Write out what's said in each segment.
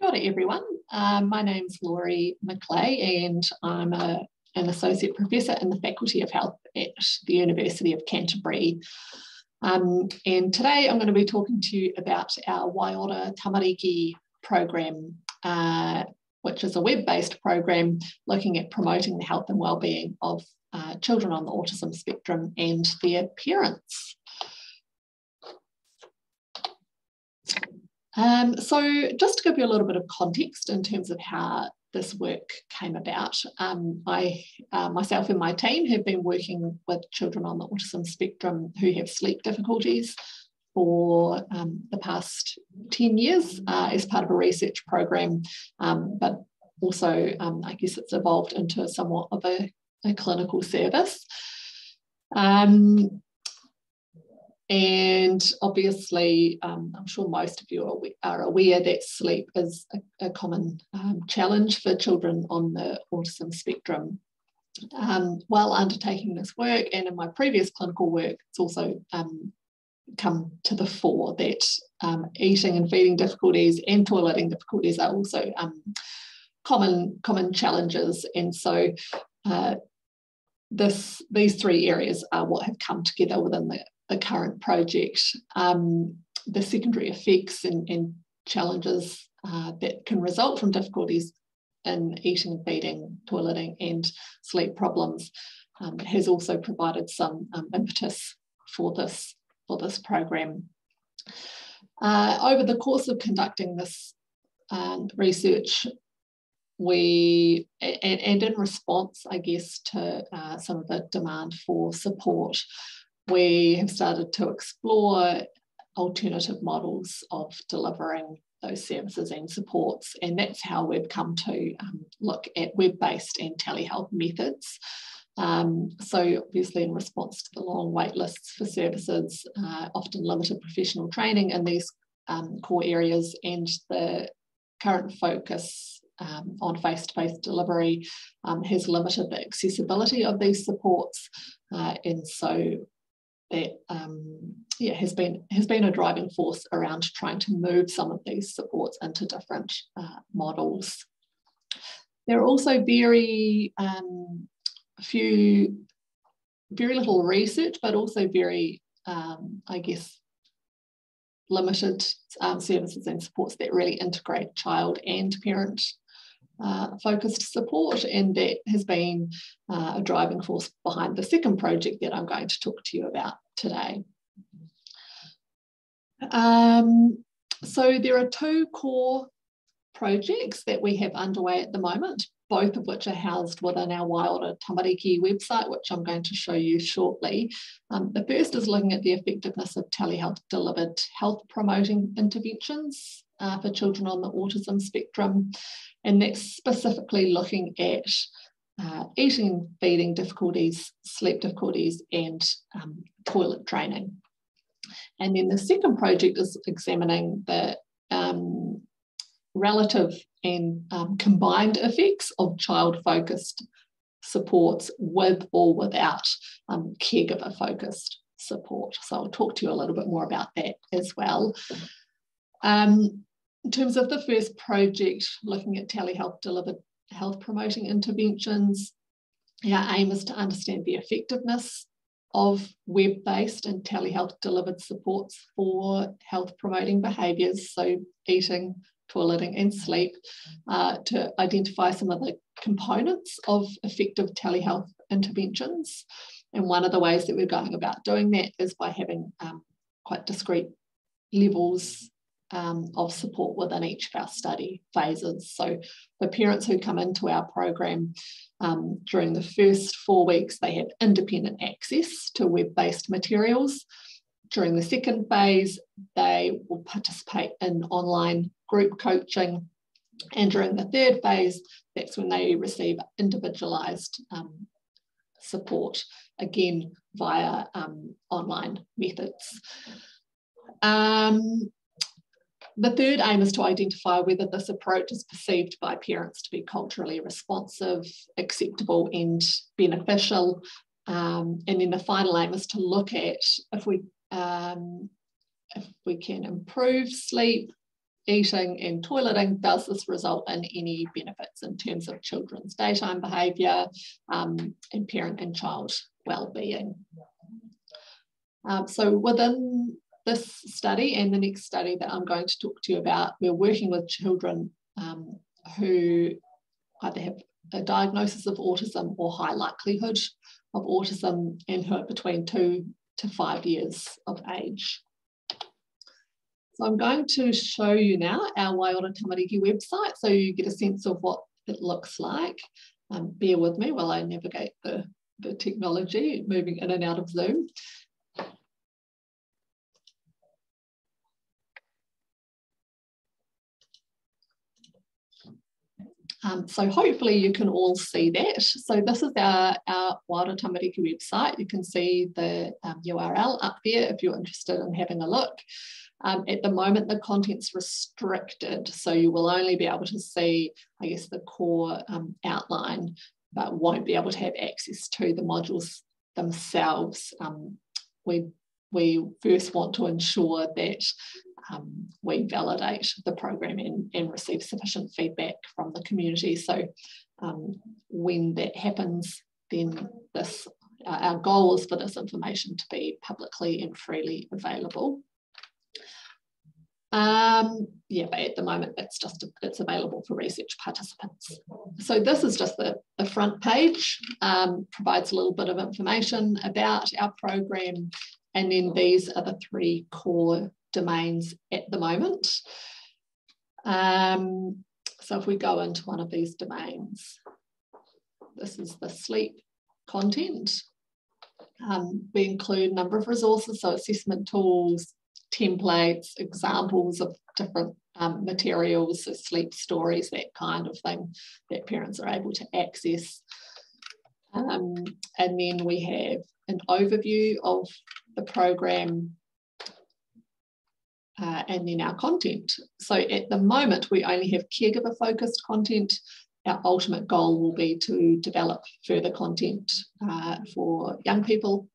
Kia ora everyone. My name's Laurie McClay and I'm an Associate Professor in the Faculty of Health at the University of Canterbury. And today I'm going to be talking to you about our Waiora Tamariki program, which is a web-based program looking at promoting the health and wellbeing of children on the autism spectrum and their parents. So just to give you a little bit of context in terms of how this work came about, I myself and my team have been working with children on the autism spectrum who have sleep difficulties for the past 10 years as part of a research program, but also I guess it's evolved into somewhat of a clinical service. And obviously, I'm sure most of you are aware that sleep is a common challenge for children on the autism spectrum. While undertaking this work and in my previous clinical work, it's also come to the fore that eating and feeding difficulties and toileting difficulties are also common challenges. And so these three areas are what have come together within the current project. The secondary effects and challenges that can result from difficulties in eating, feeding, toileting and sleep problems has also provided some impetus for this program. Over the course of conducting this research, and in response, I guess, to some of the demand for support, we have started to explore alternative models of delivering those services and supports, and that's how we've come to look at web-based and telehealth methods. So obviously in response to the long wait lists for services, often limited professional training in these core areas, and the current focus on face-to-face delivery has limited the accessibility of these supports, and so that has been a driving force around trying to move some of these supports into different models. There are also very little research, but also very, I guess, limited services and supports that really integrate child and parent focused support, and that has been a driving force behind the second project that I'm going to talk to you about today. So there are two core projects that we have underway at the moment, both of which are housed within our Waiora Tamariki website, which I'm going to show you shortly. The first is looking at the effectiveness of telehealth-delivered health promoting interventions for children on the autism spectrum, and that's specifically looking at eating, feeding difficulties, sleep difficulties, and toilet training. And then the second project is examining the relative and combined effects of child-focused supports with or without caregiver-focused support. So I'll talk to you a little bit more about that as well. In terms of the first project, looking at telehealth-delivered health promoting interventions, our aim is to understand the effectiveness of web-based and telehealth-delivered supports for health promoting behaviours, so eating, toileting and sleep, to identify some of the components of effective telehealth interventions. And one of the ways that we're going about doing that is by having quite discrete levels of support within each of our study phases. So for parents who come into our program, during the first 4 weeks, they have independent access to web-based materials. During the second phase, they will participate in online group coaching. And during the third phase, that's when they receive individualised support, again, via online methods. The third aim is to identify whether this approach is perceived by parents to be culturally responsive, acceptable and beneficial. And then the final aim is to look at if we can improve sleep, eating and toileting, does this result in any benefits in terms of children's daytime behaviour and parent and child well-being? So within this study and the next study that I'm going to talk to you about, we're working with children who either have a diagnosis of autism or high likelihood of autism and who are between 2 to 5 years of age. So I'm going to show you now our Waiora Tamariki website so you get a sense of what it looks like. Bear with me while I navigate the technology, moving in and out of Zoom. So hopefully you can all see that. So this is our Waiora Tamariki website. You can see the URL up there if you're interested in having a look. At the moment, the content's restricted, so you will only be able to see, I guess, the core outline, but won't be able to have access to the modules themselves. We first want to ensure that we validate the program and receive sufficient feedback from the community. So when that happens, then our goal is for this information to be publicly and freely available. Yeah, but at the moment it's available for research participants. So this is just the front page, provides a little bit of information about our program, and then these are the 3 core domains at the moment. So if we go into one of these domains, this is the sleep content. We include a number of resources, so assessment tools, templates, examples of different materials, so sleep stories, that kind of thing that parents are able to access. And then we have an overview of the program and then our content. So at the moment, we only have caregiver-focused content. Our ultimate goal will be to develop further content for young people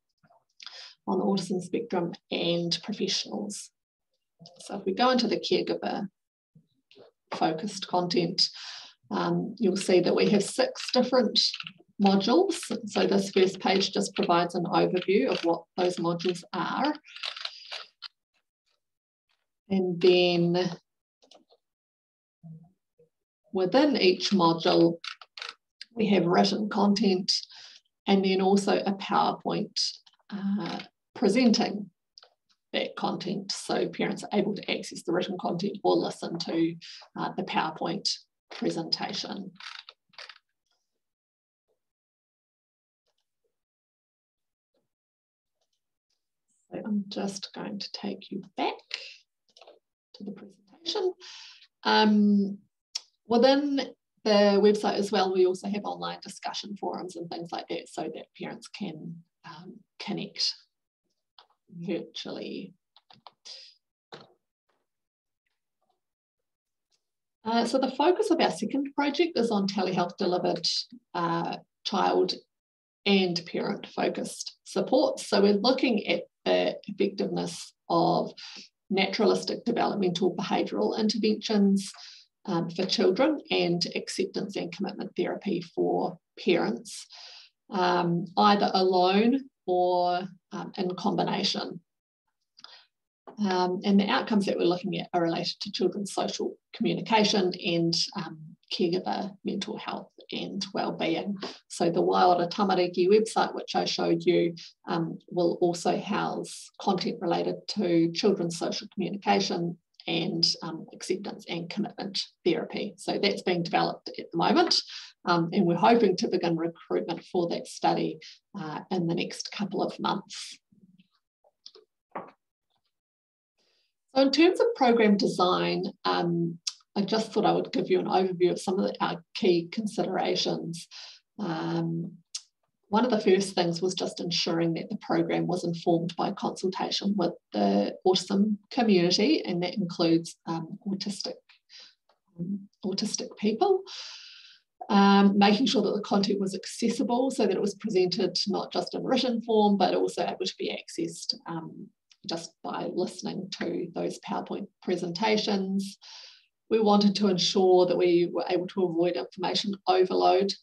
on the autism spectrum and professionals. So if we go into the caregiver-focused content, you'll see that we have 6 different modules. So this first page just provides an overview of what those modules are. And then within each module, we have written content and then also a PowerPoint presenting that content, so parents are able to access the written content or listen to the PowerPoint presentation. So I'm just going to take you back to the presentation. Within the website as well, we also have online discussion forums and things like that so that parents can connect virtually. So the focus of our second project is on telehealth-delivered child and parent-focused support. So we're looking at the effectiveness of naturalistic developmental behavioural interventions for children and acceptance and commitment therapy for parents, either alone or in combination. And the outcomes that we're looking at are related to children's social communication and caregiver mental health and well-being. So the Waiora Tamariki website, which I showed you, will also house content related to children's social communication and acceptance and commitment therapy. So that's being developed at the moment, and we're hoping to begin recruitment for that study in the next couple of months. So in terms of program design, I just thought I would give you an overview of some of our key considerations. One of the first things was just ensuring that the program was informed by consultation with the autism community, and that includes autistic people. Making sure that the content was accessible so that it was presented not just in written form, but also able to be accessed just by listening to those PowerPoint presentations. We wanted to ensure that we were able to avoid information overload.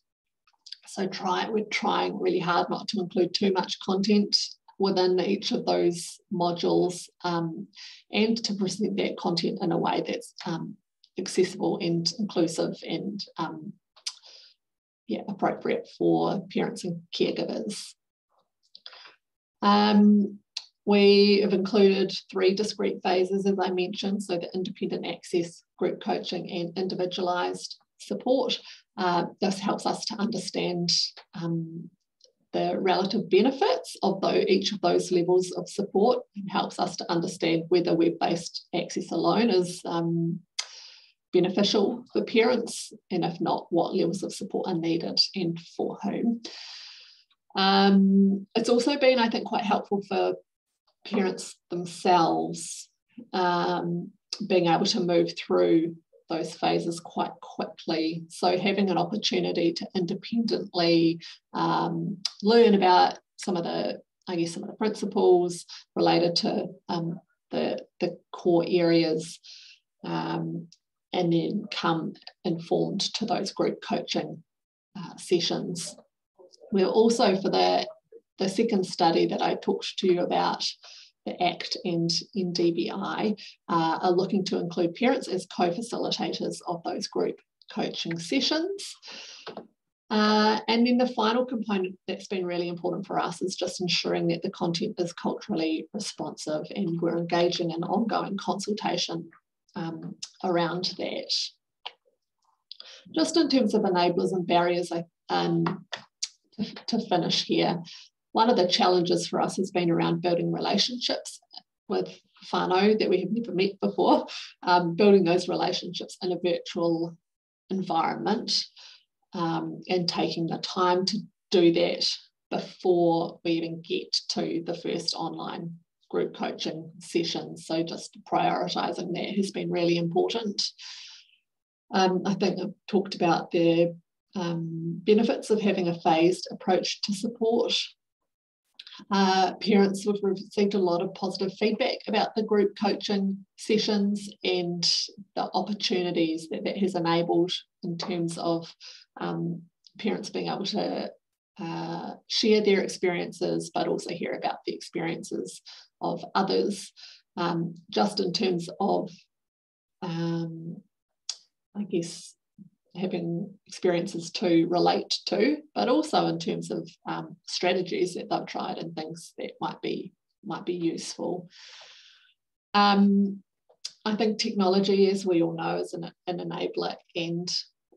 So we're trying really hard not to include too much content within each of those modules, and to present that content in a way that's accessible and inclusive and appropriate for parents and caregivers. We have included 3 discrete phases, as I mentioned, so the independent access, group coaching, and individualised support. This helps us to understand the relative benefits of each of those levels of support, and helps us to understand whether web-based access alone is beneficial for parents, and if not, what levels of support are needed and for whom. It's also been, I think, quite helpful for parents themselves, being able to move through those phases quite quickly. So having an opportunity to independently learn about some of the principles related to the core areas, and then come informed to those group coaching sessions. We're also, for the second study that I talked to you about, the ACT and NDBI, are looking to include parents as co-facilitators of those group coaching sessions. And then the final component that's been really important for us is just ensuring that the content is culturally responsive, and we're engaging in ongoing consultation around that. Just in terms of enablers and barriers, to finish here, one of the challenges for us has been around building relationships with whānau that we have never met before, building those relationships in a virtual environment, and taking the time to do that before we even get to the first online group coaching sessions. So just prioritising that has been really important. I think I've talked about the benefits of having a phased approach to support. Parents have received a lot of positive feedback about the group coaching sessions and the opportunities that has enabled in terms of parents being able to share their experiences, but also hear about the experiences of others, just in terms of, I guess, having experiences to relate to, but also in terms of strategies that they've tried and things that might be useful. I think technology, as we all know, is an enabler and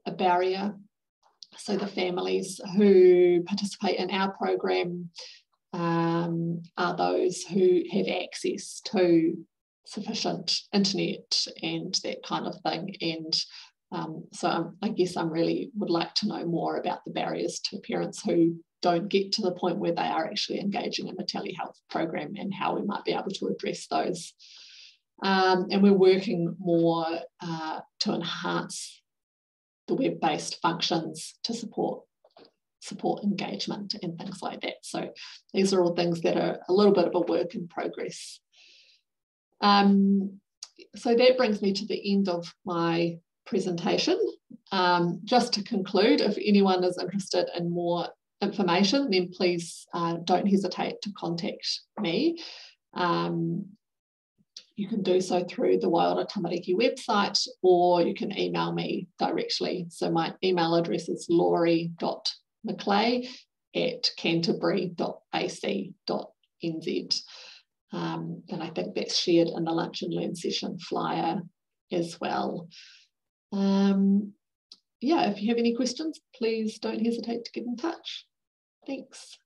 a barrier. So the families who participate in our program are those who have access to sufficient internet and that kind of thing. And so I guess I really would like to know more about the barriers to parents who don't get to the point where they are actually engaging in the telehealth program, and how we might be able to address those. And we're working more to enhance the web-based functions to support engagement and things like that. So these are all things that are a little bit of a work in progress. So that brings me to the end of my presentation. Just to conclude, if anyone is interested in more information, then please don't hesitate to contact me. You can do so through the Waiora Tamariki website, or you can email me directly. So my email address is laurie.mcclay@canterbury.ac.nz. And I think that's shared in the Lunch and Learn session flyer as well. Yeah, if you have any questions, please don't hesitate to get in touch. Thanks.